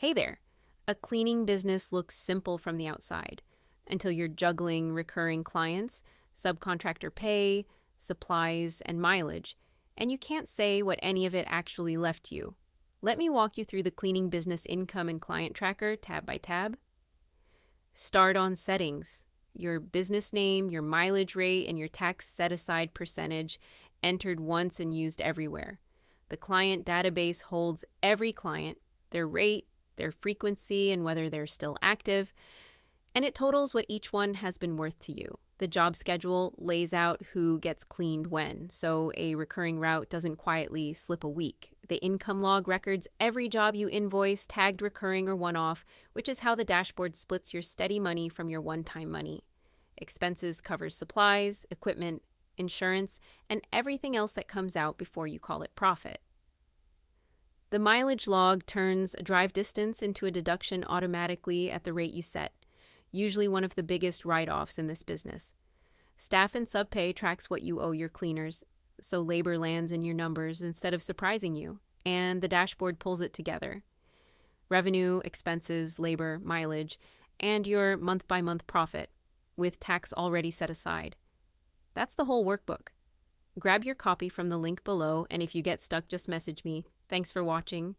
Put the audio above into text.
Hey there! A cleaning business looks simple from the outside until you're juggling recurring clients, subcontractor pay, supplies, and mileage, and you can't say what any of it actually left you. Let me walk you through the cleaning business income and client tracker tab by tab. Start on settings. Your business name, your mileage rate, and your tax set-aside percentage entered once and used everywhere. The client database holds every client, their rate, their frequency, and whether they're still active, and it totals what each one has been worth to you. The job schedule lays out who gets cleaned when, so a recurring route doesn't quietly slip a week. The income log records every job you invoice, tagged recurring or one-off, which is how the dashboard splits your steady money from your one-time money. Expenses covers supplies, equipment, insurance, and everything else that comes out before you call it profit. The mileage log turns a drive distance into a deduction automatically at the rate you set, usually one of the biggest write-offs in this business. Staff and subpay tracks what you owe your cleaners, so labor lands in your numbers instead of surprising you, and the dashboard pulls it together. Revenue, expenses, labor, mileage, and your month-by-month profit, with tax already set aside. That's the whole workbook. Grab your copy from the link below, and if you get stuck, just message me. Thanks for watching.